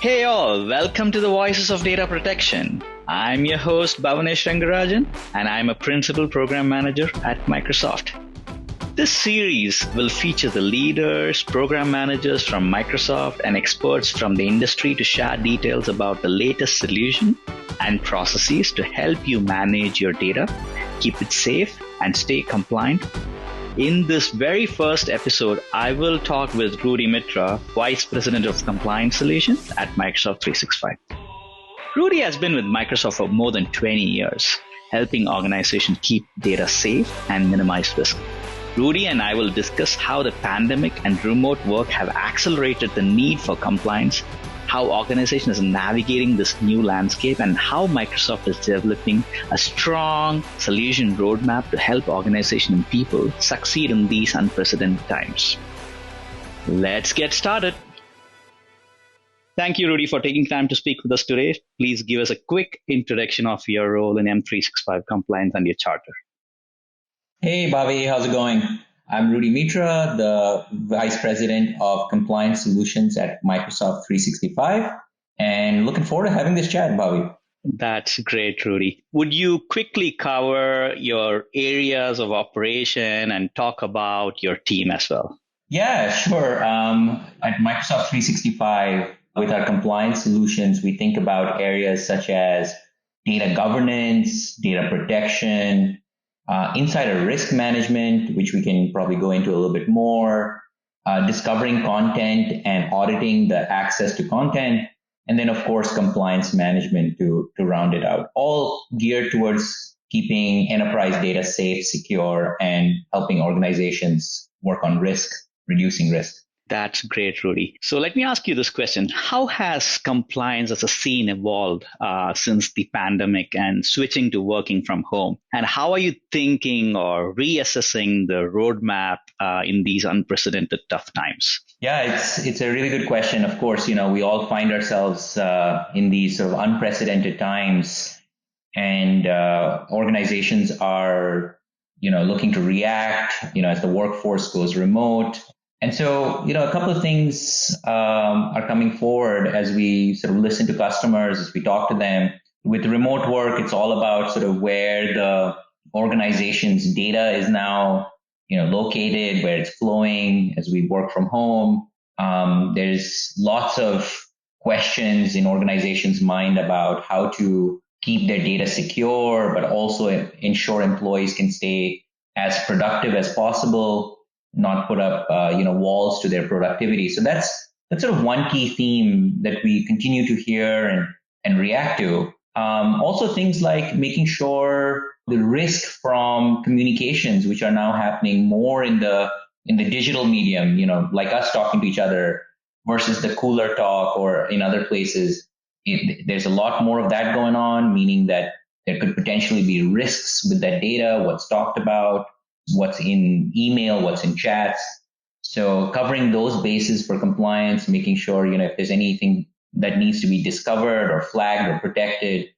Hey all, welcome to the Voices of Data Protection. I'm your host Bhavanesh Rengarajan and I'm a Principal Program Manager at Microsoft. This series will feature the leaders, program managers from Microsoft and experts from the industry to share details about the latest solution and processes to help you manage your data, keep it safe and stay compliant. In this very first episode, I will talk with Rudy Mitra, Vice President of Compliance Solutions at Microsoft 365. Rudy has been with Microsoft for more than 20 years, helping organizations keep data safe and minimize risk. Rudy and I will discuss how the pandemic and remote work have accelerated the need for compliance, how organizations are navigating this new landscape, and how Microsoft is developing a strong solution roadmap to help organizations and people succeed in these unprecedented times. Let's get started. Thank you, Rudy, for taking time to speak with us today. Please give us a quick introduction of your role in M365 compliance and your charter. Hey, Bobby, how's it going? I'm Rudy Mitra, the Vice President of Compliance Solutions at Microsoft 365, and looking forward to having this chat, Bobby. That's great, Rudy. Would you quickly cover your areas of operation and talk about your team as well? Yeah, sure. At Microsoft 365, with our compliance solutions, we think about areas such as data governance, data protection, insider risk management, which we can probably go into a little bit more, discovering content and auditing the access to content, and then, of course, compliance management to round it out, all geared towards keeping enterprise data safe, secure, and helping organizations work on risk, reducing risk. That's great, Rudy. So let me ask you this question. How has compliance as a scene evolved since the pandemic and switching to working from home? And how are you thinking or reassessing the roadmap in these unprecedented tough times? Yeah, it's a really good question. Of course, we all find ourselves in these sort of unprecedented times, and organizations are, looking to react, as the workforce goes remote. And so, a couple of things are coming forward as we sort of listen to customers, as we talk to them. With remote work, it's all about sort of where the organization's data is now, located, where it's flowing as we work from home. There's lots of questions in organizations' mind about how to keep their data secure, but also ensure employees can stay as productive as possible, not put up, walls to their productivity. So that's sort of one key theme that we continue to hear and react to. Also things like making sure the risk from communications, which are now happening more in the digital medium, like us talking to each other versus the cooler talk or in other places. There's a lot more of that going on, meaning that there could potentially be risks with that data, what's talked about, what's in email, what's in chats. So covering those bases for compliance, making sure, if there's anything that needs to be discovered or flagged or protected,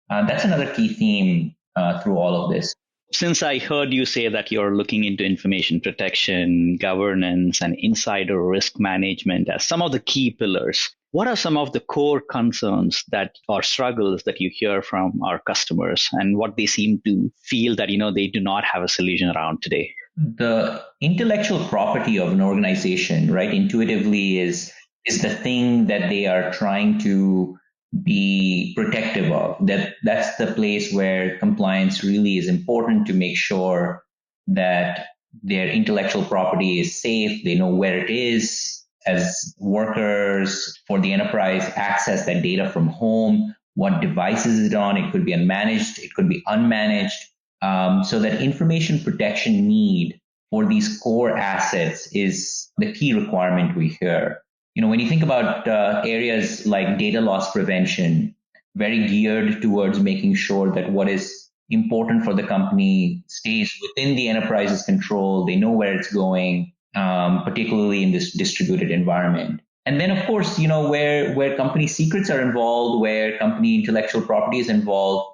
that's another key theme through all of this. Since I heard you say that you're looking into information protection, governance, and insider risk management as some of the key pillars, what are some of the core concerns or struggles that you hear from our customers and what they seem to feel that, they do not have a solution around today? The intellectual property of an organization, right, intuitively is the thing that they are trying to be protective of. That's the place where compliance really is important, to make sure that their intellectual property is safe. They know where it is. As workers for the enterprise access that data from home, what devices is it on? It could be unmanaged, it could be unmanaged. So that information protection need for these core assets is the key requirement we hear. When you think about areas like data loss prevention, very geared towards making sure that what is important for the company stays within the enterprise's control. They know where it's going, particularly in this distributed environment. And then, of course, where company secrets are involved, where company intellectual property is involved,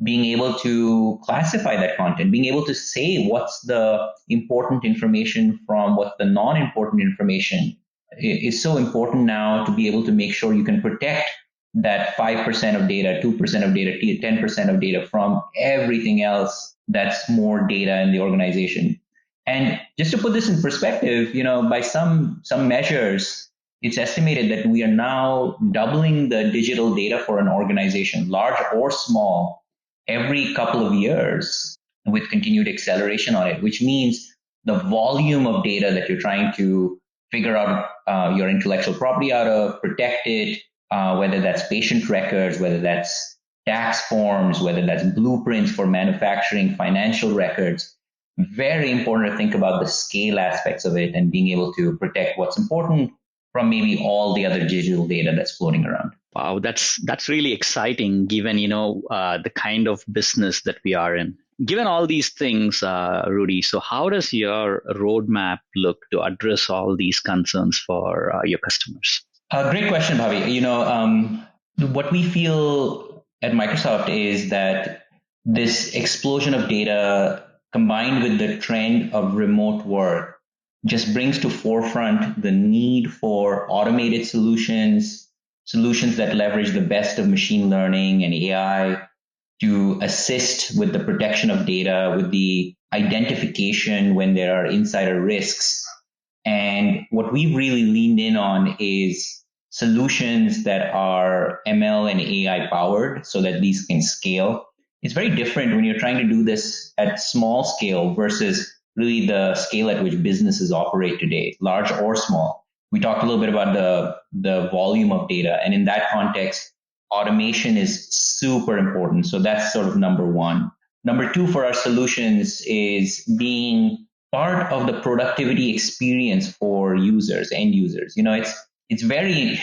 being able to classify that content, being able to say what's the important information from what's the non-important information. is so important now to be able to make sure you can protect that 5% of data, 2% of data, 10% of data from everything else that's more data in the organization. And just to put this in perspective, by some measures, it's estimated that we are now doubling the digital data for an organization, large or small, every couple of years with continued acceleration on it, which means the volume of data that you're trying to figure out your intellectual property out of, protect it, whether that's patient records, whether that's tax forms, whether that's blueprints for manufacturing, financial records. Very important to think about the scale aspects of it and being able to protect what's important from maybe all the other digital data that's floating around. Wow, that's really exciting given, the kind of business that we are in. Given all these things, Rudy, so how does your roadmap look to address all these concerns for your customers? Great question, Bhavi. What we feel at Microsoft is that this explosion of data combined with the trend of remote work just brings to forefront the need for automated solutions that leverage the best of machine learning and AI to assist with the protection of data, with the identification when there are insider risks. And what we've really leaned in on is solutions that are ML and AI powered so that these can scale. It's very different when you're trying to do this at small scale versus really the scale at which businesses operate today, large or small. We talked a little bit about the volume of data. And in that context, automation is super important. So that's sort of number one. Number two for our solutions is being part of the productivity experience for users, end users. It's very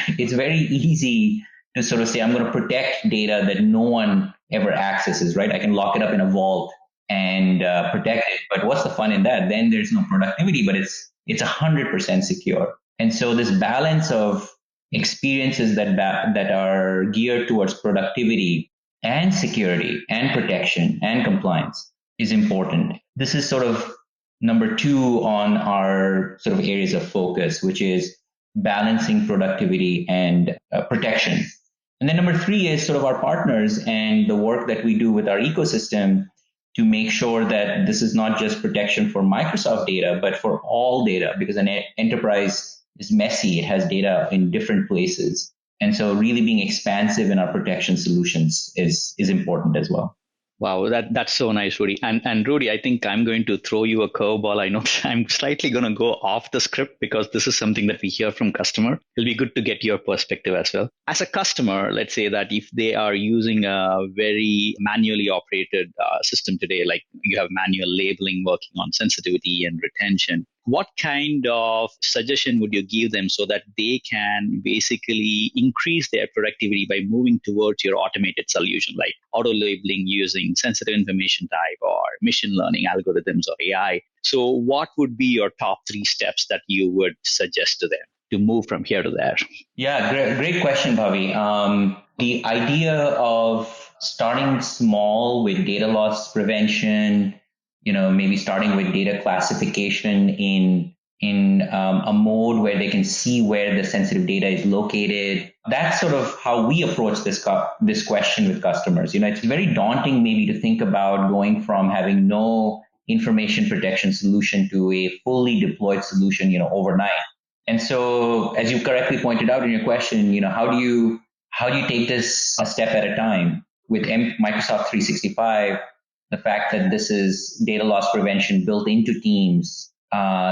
easy to sort of say, I'm going to protect data that no one ever accesses, right? I can lock it up in a vault and protect it. But what's the fun in that? Then there's no productivity, but it's 100% secure. And so this balance of experiences that are geared towards productivity and security and protection and compliance is important. This is sort of number two on our sort of areas of focus, which is balancing productivity and protection. And then number three is sort of our partners and the work that we do with our ecosystem to make sure that this is not just protection for Microsoft data, but for all data, because an enterprise is messy. It has data in different places. And so really being expansive in our protection solutions is important as well. Wow, that's so nice, Rudy. And Rudy, I think I'm going to throw you a curveball. I know I'm slightly going to go off the script because this is something that we hear from customer. It'll be good to get your perspective as well. As a customer, let's say that if they are using a very manually operated system today, like you have manual labeling working on sensitivity and retention, what kind of suggestion would you give them so that they can basically increase their productivity by moving towards your automated solution, like auto labeling using sensitive information type or machine learning algorithms or AI? So what would be your top 3 steps that you would suggest to them to move from here to there? Yeah, great question, Bhavi. The idea of starting small with data loss prevention, maybe starting with data classification in a mode where they can see where the sensitive data is located. That's sort of how we approach this question with customers. It's very daunting maybe to think about going from having no information protection solution to a fully deployed solution, overnight. And so, as you correctly pointed out in your question, how do you take this a step at a time? With Microsoft 365, the fact that this is data loss prevention built into Teams,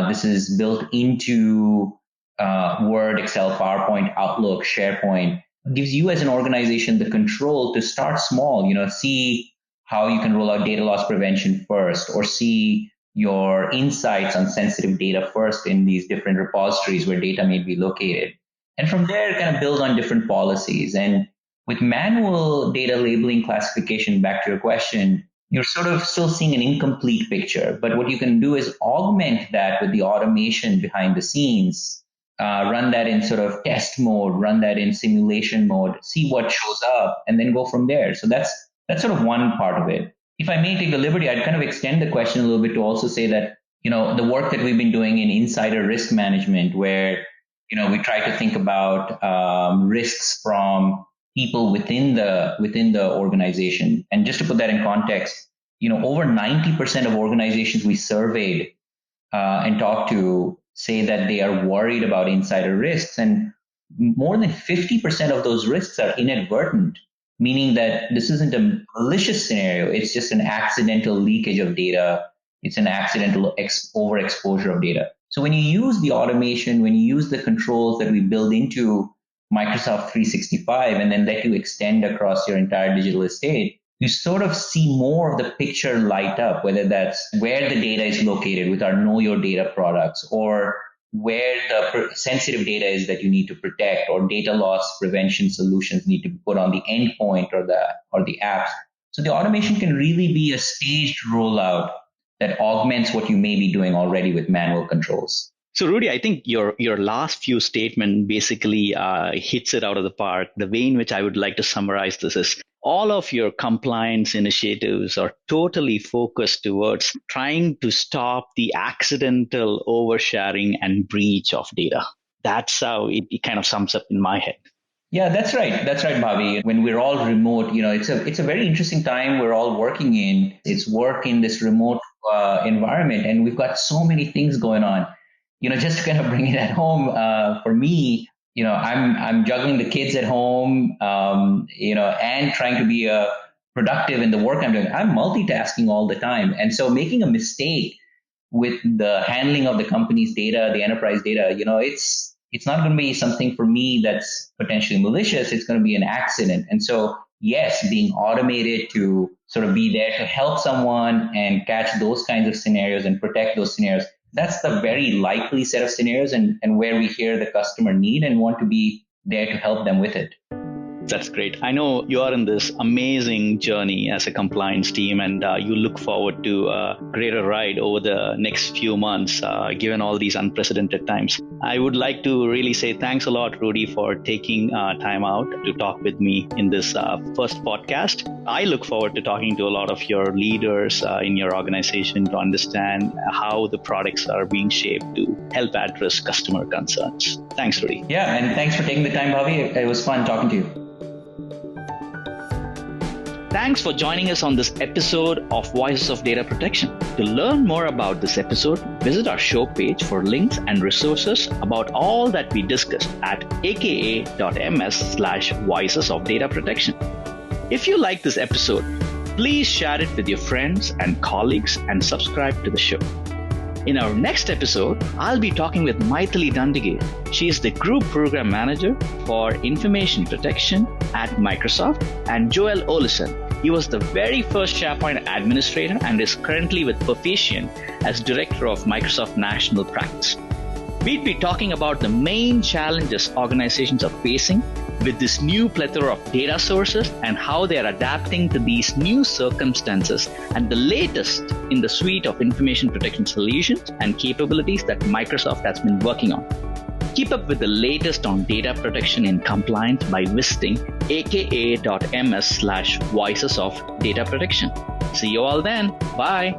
this is built into Word, Excel, PowerPoint, Outlook, SharePoint, gives you as an organization the control to start small, see how you can roll out data loss prevention first, or see your insights on sensitive data first in these different repositories where data may be located. And from there, kind of build on different policies. And with manual data labeling classification, back to your question, you're sort of still seeing an incomplete picture. But what you can do is augment that with the automation behind the scenes, run that in sort of test mode, run that in simulation mode, see what shows up, and then go from there. So that's sort of one part of it. If I may take the liberty, I'd kind of extend the question a little bit to also say that, the work that we've been doing in insider risk management, where We try to think about risks from people within the organization. And just to put that in context, over 90% of organizations we surveyed and talked to say that they are worried about insider risks, and more than 50% of those risks are inadvertent, meaning that this isn't a malicious scenario. It's just an accidental leakage of data. It's an accidental overexposure of data. So when you use the automation, when you use the controls that we build into Microsoft 365 and then let you extend across your entire digital estate, you sort of see more of the picture light up, whether that's where the data is located with our Know Your Data products, or where the sensitive data is that you need to protect, or data loss prevention solutions need to be put on the endpoint or the apps. So the automation can really be a staged rollout that augments what you may be doing already with manual controls. So Rudy, I think your last few statement basically hits it out of the park. The way in which I would like to summarize this is all of your compliance initiatives are totally focused towards trying to stop the accidental oversharing and breach of data. That's how it kind of sums up in my head. Yeah, that's right. That's right, Bhavi. When we're all remote, it's a very interesting time we're all working in. It's work in this remote environment, and we've got so many things going on. Just to kind of bring it at home, for me, I'm juggling the kids at home, and trying to be productive in the work I'm doing. I'm multitasking all the time. And so making a mistake with the handling of the company's data, the enterprise data, it's not going to be something for me that's potentially malicious. It's going to be an accident. And so, yes, being automated to sort of be there to help someone and catch those kinds of scenarios and protect those scenarios, that's the very likely set of scenarios and where we hear the customer need and want to be there to help them with it. That's great. I know you are in this amazing journey as a compliance team, and you look forward to a greater ride over the next few months, given all these unprecedented times. I would like to really say thanks a lot, Rudy, for taking time out to talk with me in this first podcast. I look forward to talking to a lot of your leaders in your organization to understand how the products are being shaped to help address customer concerns. Thanks, Rudy. Yeah, and thanks for taking the time, Bhavi. It was fun talking to you. Thanks for joining us on this episode of Voices of Data Protection. To learn more about this episode, visit our show page for links and resources about all that we discussed at aka.ms/Voices of Data Protection. If you like this episode, please share it with your friends and colleagues and subscribe to the show. In our next episode, I'll be talking with Maithili Dandige. She is the Group Program Manager for Information Protection at Microsoft, and Joel Olison. He was the very first SharePoint administrator and is currently with Perficient as Director of Microsoft National Practice. We'd be talking about the main challenges organizations are facing with this new plethora of data sources and how they are adapting to these new circumstances, and the latest in the suite of information protection solutions and capabilities that Microsoft has been working on. Keep up with the latest on data protection and compliance by visiting aka.ms/Voices of Data Protection. See you all then. Bye.